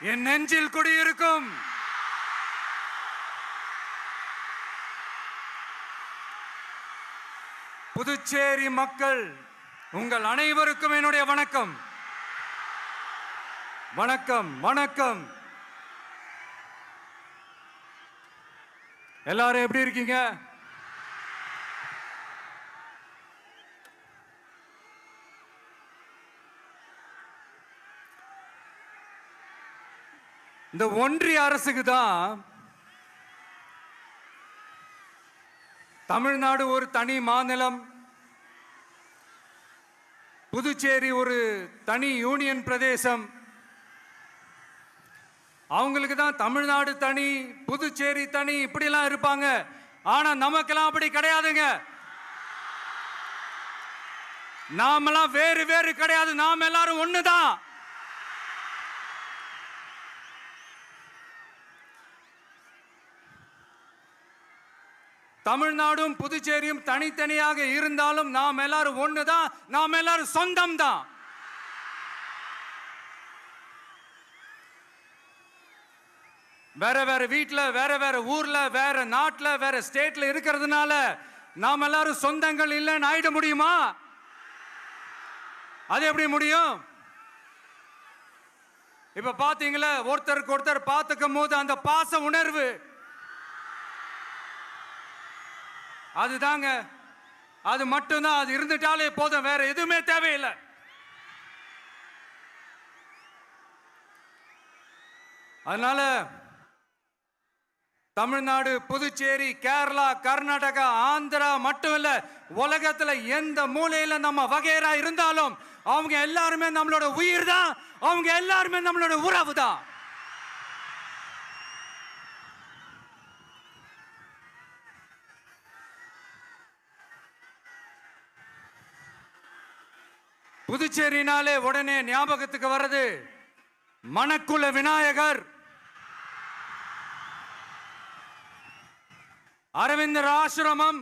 என் நெஞ்சில் குடியிருக்கும் புதுச்சேரி மக்கள் உங்கள் அனைவருக்கும் என்னுடைய வணக்கம். வணக்கம் வணக்கம். எல்லாரும் எப்படி இருக்கீங்க? இந்த ஒன்றிய அரசுக்கு தான் தமிழ்நாடு ஒரு தனி மாநிலம், புதுச்சேரி ஒரு தனி யூனியன் பிரதேசம். அவங்களுக்கு தான் தமிழ்நாடு தனி, புதுச்சேரி தனி, இப்படிலாம் இருப்பாங்க. ஆனா நமக்கெல்லாம் அப்படி கிடையாதுங்க. நாமெல்லாம் வேறு வேறு கிடையாது. நாம் எல்லாரும் ஒண்ணுதான். தமிழ்நாடும் புதுச்சேரியும் தனித்தனியாக இருந்தாலும் நாம் எல்லாரும் ஒண்ணுதான். நாம் எல்லாரும் சொந்தம் தான். வேற வேற வீட்டுல, வேற வேற ஊர்ல, வேற நாட்டுல, வேற ஸ்டேட்ல இருக்கிறதுனால நாம் எல்லாரும் சொந்தங்கள் இல்லைன்னு ஆயிட முடியுமா? அது எப்படி முடியும்? இப்ப பாத்தீங்களா, ஒருத்தருக்கு ஒருத்தர் பார்த்துக்கும் போது அந்த பாச உணர்வு, அதுதாங்க. அது மட்டும்தான். அது இருந்துட்டாலே போதும், வேற எதுவுமே தேவையில்லை. அதனால தமிழ்நாடு, புதுச்சேரி, கேரளா, கர்நாடகா, ஆந்திரா மட்டும் இல்ல, உலகத்துல எந்த மூலையில நம்ம வகைரா இருந்தாலும் அவங்க எல்லாருமே நம்மளோட உயிர் தான். அவங்க எல்லாருமே நம்மளோட உறவு தான். புதுச்சேரினாலே உடனே ஞாபகத்துக்கு வர்றது மணக்குள விநாயகர், அரவிந்தர் ஆசிரமம்,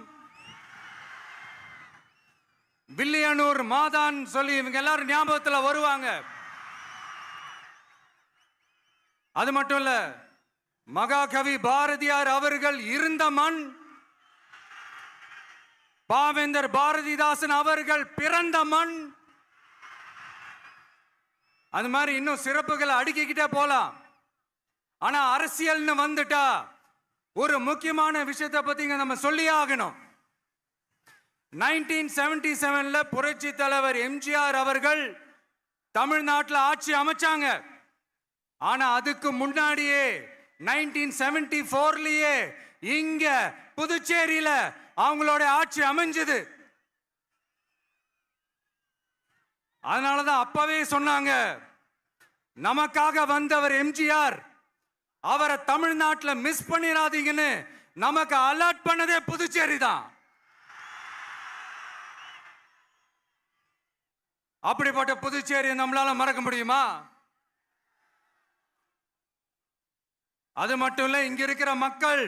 வில்லியனூர் மாதான் சொல்லி இவங்க எல்லாரும் ஞாபகத்தில் வருவாங்க. அது மட்டும் இல்ல, மகாகவி பாரதியார் அவர்கள் இருந்த மண், பாவேந்தர் பாரதிதாசன் அவர்கள் பிறந்த மண். அது மாதிரி இன்னும் சிறப்புகளை அடுக்கிக்கிட்டே போலாம். ஆனா அரசியல்னு வந்துட்டா ஒரு முக்கியமான விஷயத்தை பத்தி நம்ம சொல்லி ஆகணும். 1977 புரட்சி தலைவர் எம்ஜிஆர் அவர்கள் தமிழ்நாட்டில் ஆட்சி அமைச்சாங்க. ஆனா அதுக்கு முன்னாடியே 1974லயே இங்க புதுச்சேரியில அவங்களோட ஆட்சி அமைஞ்சது. அதனாலதான் அப்பவே சொன்னாங்க, நமக்காக வந்தவர் எம்ஜிஆர், அவரை தமிழ்நாட்டில் மிஸ் பண்ணிடாதீங்கன்னு நமக்கு அலர்ட் பண்ணதே புதுச்சேரி தான். அப்படிப்பட்ட புதுச்சேரியை நம்மளால மறக்க முடியுமா? அது மட்டும் இல்ல, இங்க இருக்கிற மக்கள்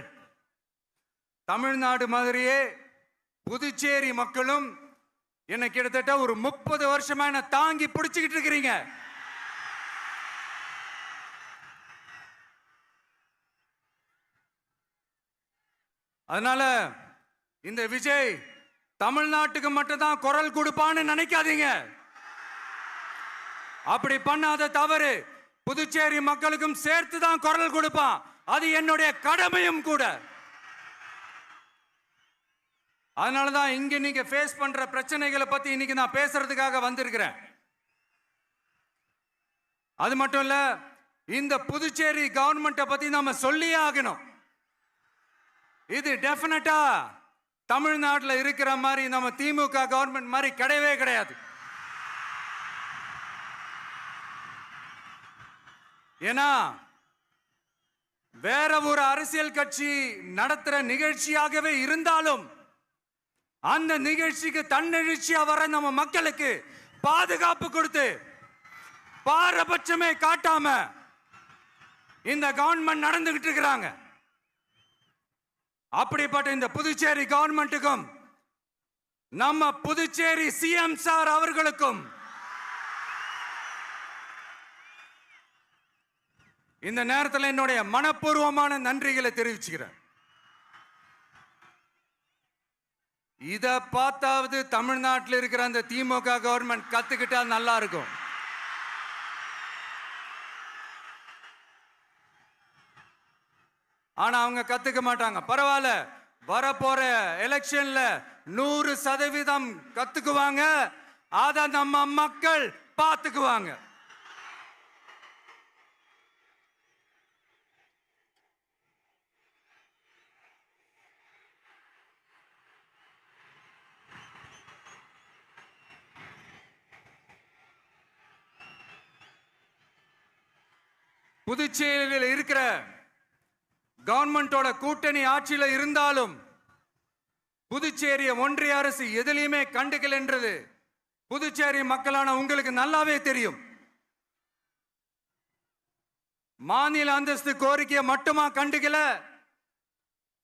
தமிழ்நாடு மாதிரியே புதுச்சேரி மக்களும் என்ன கிட்டத்தட்ட ஒரு 30 வருஷமா என்ன தாங்கி பிடிச்சுக்கிட்டு இருக்கிறீங்க. அதனால இந்த விஜய் தமிழ்நாட்டுக்கு மட்டும்தான் குரல் கொடுப்பான்னு நினைக்காதீங்க. அப்படி பண்ணாத தவறு. புதுச்சேரி மக்களுக்கும் சேர்த்து தான் குரல் கொடுப்பான். அது என்னுடைய கடமையும் கூட. அதனாலதான் இங்க நீங்க ஃபேஸ் பண்ற பிரச்சனைகளை பத்தி இன்னைக்கு நான் பேசுறதுக்காக வந்திருக்கிறேன். அது மட்டும் இல்ல, இந்த புதுச்சேரி கவர்மெண்ட்டை பத்தி நாம சொல்லியே ஆகணும். இது டெஃபினட்டா தமிழ்நாட்டில் இருக்கிற மாதிரி நம்ம திமுக கவர்மெண்ட் மாதிரி கிடையவே கிடையாது. ஏன்னா வேற ஒரு அரசியல் கட்சி நடத்துற நிகழ்ச்சியாகவே இருந்தாலும் அந்த நிகழ்ச்சிக்கு தன்னெழுச்சியா வர நம்ம மக்களுக்கு பாதுகாப்பு கொடுத்து பாரபட்சமே காட்டாம இந்த கவர்மெண்ட் நடந்துகிட்டு இருக்கிறாங்க. அப்படிப்பட்ட இந்த புதுச்சேரி கவர்மெண்ட்டுக்கும் நம்ம புதுச்சேரி சிஎம் சார் அவர்களுக்கும் இந்த நேரத்தில் என்னுடைய மனப்பூர்வமான நன்றிகளை தெரிவிச்சுக்கிறேன். இத பார்த்தாவது தமிழ்நாட்டில் இருக்கிற அந்த திமுக கவர்மெண்ட் கத்துக்கிட்டா நல்லா இருக்கும். ஆனா அவங்க கத்துக்க மாட்டாங்க. பரவாயில்ல, வரப்போற எலெக்ஷன்ல 100% கத்துக்குவாங்க. அத நம்ம மக்கள் பார்த்துக்குவாங்க. புதுச்சேரியில் இருக்கிற கவர்மெண்டோட கூட்டணி ஆட்சியில இருந்தாலும் புதுச்சேரிய ஒன்றிய அரசு எதிலையுமே கண்டுக்கல என்றது புதுச்சேரி மக்களான உங்களுக்கு நல்லாவே தெரியும். மாநில அந்தஸ்து கோரிக்கையை மட்டுமா கண்டுக்கல,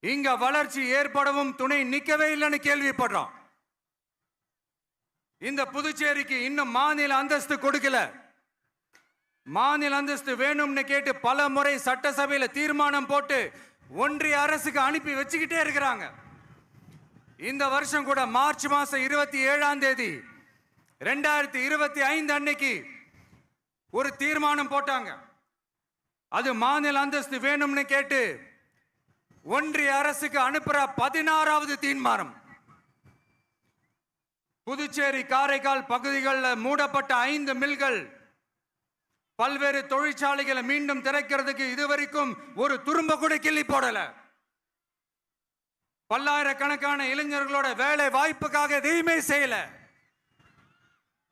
இங்க வளர்ச்சி ஏற்படவும் துணை நிக்கவே இல்லைன்னு கேள்விப்படுறோம். இந்த புதுச்சேரிக்கு இன்னும் மாநில அந்தஸ்து கொடுக்கல. மாநில அந்தஸ்து வேணும்னு கேட்டு பல முறை சட்டசபையில தீர்மானம் போட்டு ஒன்றிய அரசுக்கு அனுப்பி வச்சுக்கிட்டே இருக்கிறாங்க. இந்த வருஷம் கூட மார்ச் மாசம் 27ஆம் தேதி 2025 அன்னைக்கு ஒரு தீர்மானம் போட்டாங்க. அது மாநில அந்தஸ்து வேணும்னு கேட்டு ஒன்றிய அரசுக்கு அனுப்புற 16வது தீர்மானம். புதுச்சேரி காரைக்கால் பகுதிகளில் மூடப்பட்ட 5 மில்கள், பல்வேறு தொழிற்சாலைகளை மீண்டும் திறக்கிறதுக்கு இதுவரைக்கும் ஒரு துரும்ப கூட கிள்ளி போடல. பல்லாயிரக்கணக்கான இளைஞர்களோட வேலை வாய்ப்புக்காக எதையுமே செய்யல.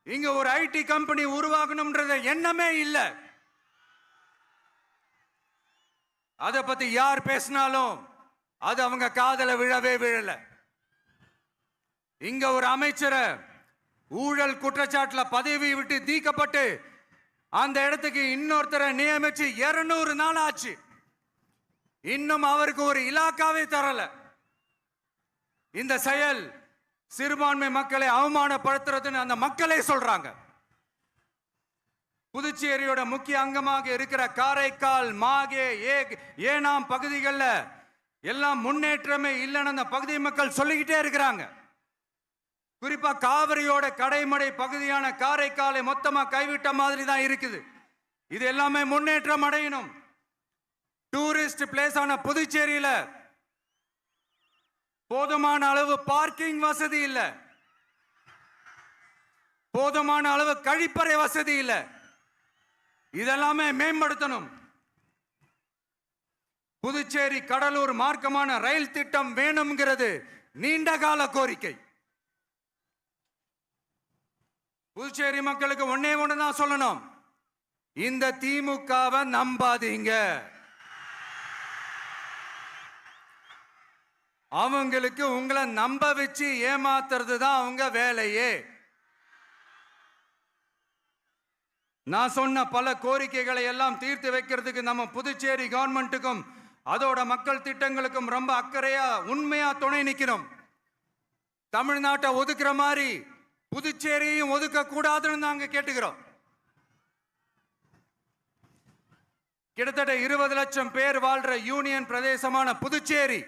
இங்க ஒரு ஐடி கம்பெனி உருவாகணும்ன்றது எண்ணமே இல்லை. அதை பத்தி யார் பேசினாலும் அது அவங்க காதல விழவே விழல. இங்க ஒரு அமைச்சரை ஊழல் குற்றச்சாட்டுல பதவி விட்டு நீக்கப்பட்டு அந்த இடத்துக்கு இன்னொருத்தரை நியமிச்சு 200 நாள் ஆச்சு. இன்னும் அவருக்கு ஒரு இலாக்காவே தரல. இந்த செயல் சிறுபான்மை மக்களை அவமானப்படுத்துறதுன்னு அந்த மக்களே சொல்றாங்க. புதுச்சேரியோட முக்கிய அங்கமாக இருக்கிற காரைக்கால், மாகே, ஏனாம் பகுதிகளில் எல்லாம் முன்னேற்றமே இல்லைன்னு அந்த பகுதி மக்கள் சொல்லிக்கிட்டே இருக்கிறாங்க. குறிப்பா காவிரியோட கடைமடை பகுதியான காரைக்காலை மொத்தமா கைவிட்ட மாதிரி தான் இருக்குது. இது எல்லாமே முன்னேற்றம் அடையணும். டூரிஸ்ட் பிளேஸ் ஆன புதுச்சேரியில போதுமான அளவு பார்க்கிங் வசதி இல்ல, போதுமான அளவு கழிப்பறை வசதி இல்ல. இதெல்லாமே மேம்படுத்தணும். புதுச்சேரி கடலூர் மார்க்கமான ரயில் திட்டம் வேணும்ங்கிறது நீண்ட கால கோரிக்கை. புதுச்சேரி மக்களுக்கு ஒன்னே ஒண்ணுதான் சொல்லணும், இந்த திமுகவை நம்பாதீங்க. அவங்களுக்கு உங்களை நம்ப வச்சு ஏமாத்துறது தான் அவங்க வேலையே. நான் சொன்ன பல கோரிக்கைகளை எல்லாம் தீர்த்து வைக்கிறதுக்கு நம்ம புதுச்சேரி கவர்மெண்ட்டுக்கும் அதோட மக்கள் திட்டங்களுக்கும் ரொம்ப அக்கறையா உண்மையா துணை நிக்கணும். தமிழ்நாட்டை ஒதுக்குற மாதிரி புதுச்சேரியும் ஒதுக்க கூடாதுன்னு நாங்க கேட்டுக்கிறோம். கிட்டத்தட்ட 20 லட்சம் பேர் வாழ்ற யூனியன் பிரதேசமான புதுச்சேரி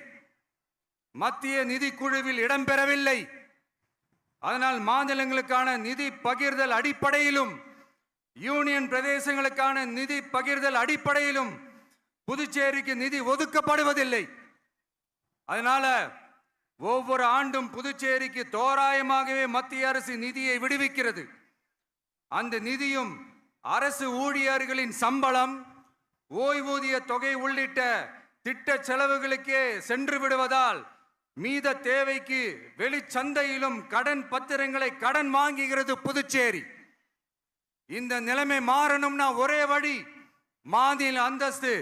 மத்திய நிதி குழுவில் இடம்பெறவில்லை. அதனால் மாநிலங்களுக்கான நிதி பகிர்தல் அடிப்படையிலும் யூனியன் பிரதேசங்களுக்கான நிதி பகிர்தல் அடிப்படையிலும் புதுச்சேரிக்கு நிதி ஒதுக்கப்படுவதில்லை. அதனால ஒவ்வொரு ஆண்டும் புதுச்சேரிக்கு தோராயமாகவே மத்திய அரசு நிதியை விடுவிக்கிறது. அந்த நிதியும் அரசு ஊழியர்களின் சம்பளம், ஓய்வூதிய தொகை உள்ளிட்ட திட்ட செலவுகளுக்கே சென்று விடுவதால் மீத தேவைக்கு வெளிச்சந்தையிலும் கடன் பத்திரங்களை கடன் வாங்குகிறது புதுச்சேரி. இந்த நிலைமை மாறணும்னா ஒரே வழி, மாநில அந்தஸ்து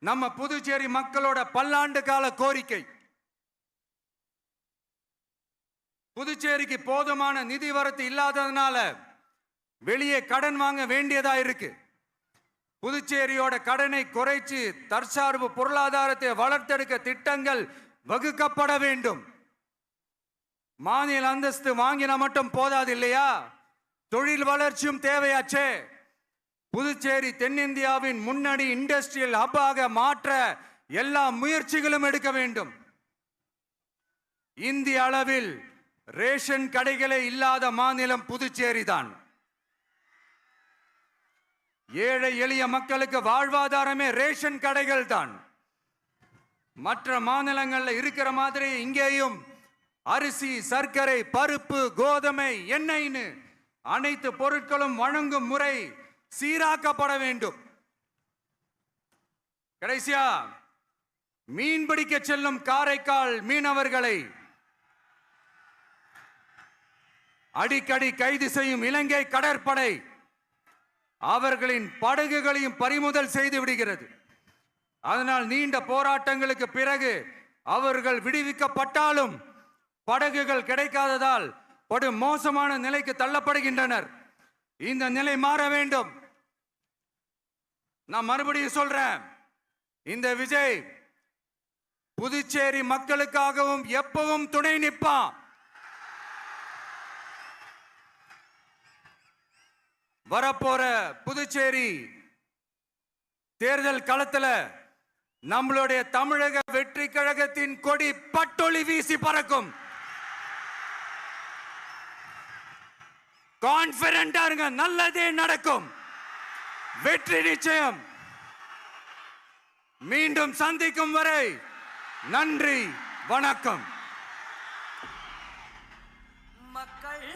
நம்ம புதுச்சேரி மக்களோட பல்லாண்டு கால கோரிக்கை. புதுச்சேரிக்கு போதுமான நிதி வரத்து இல்லாததுனால வெளியே கடன் வாங்க வேண்டியதா இருக்கு. புதுச்சேரியோட கடனை குறைச்சு தற்சார்பு பொருளாதாரத்தை வளர்த்தெடுக்க திட்டங்கள் வகுக்கப்பட வேண்டும். மாநில அந்தஸ்து வாங்கினா மட்டும் போதாது இல்லையா, தொழில் வளர்ச்சியும் தேவையாச்சே. புதுச்சேரி தென்னிந்தியாவின் முன்னணி இண்டஸ்ட்ரியல் ஹப்பாக மாற்ற எல்லா முயற்சிகளும் எடுக்க வேண்டும். இந்திய அளவில் ரேஷன் கடைகளே இல்லாத மாநிலம் புதுச்சேரி தான். ஏழை எளிய மக்களுக்கு வாழ்வாதாரமே ரேஷன் கடைகள் தான். மற்ற மாநிலங்கள்ல இருக்கிற மாதிரி இங்கேயும் அரிசி, சர்க்கரை, பருப்பு, கோதுமை, எண்ணெய்னு அனைத்து பொருட்களும் வழங்கும் முறை சீராக்கப்பட வேண்டும். கடைசியா மீன்பிடிக்க செல்லும் காரைக்கால் மீனவர்களை அடிக்கடி கைது செய்யும் இலங்கை கடற்படை அவர்களின் படகுகளையும் பறிமுதல் செய்து விடுகிறது. அதனால் நீண்ட போராட்டங்களுக்கு பிறகு அவர்கள் விடுவிக்கப்பட்டாலும் படகுகள் கிடைக்காததால் படு மோசமான நிலைக்கு தள்ளப்படுகின்றனர். இந்த நிலை மாற வேண்டும். நான் மறுபடியும் சொல்றேன், இந்த விஜய் புதுச்சேரி மக்களுக்காகவும் எப்பவும் துணை நிற்பான். வரப்போற புதுச்சேரி தேர்தல் களத்துல நம்மளுடைய தமிழக வெற்றி கழகத்தின் கொடி பட்டொளி வீசி பறக்கும். கான்பிடென்டா இருங்க, நல்லதே நடக்கும். வெற்றி நிச்சயம். மீண்டும் சந்திக்கும் வரை நன்றி, வணக்கம். மக்கள்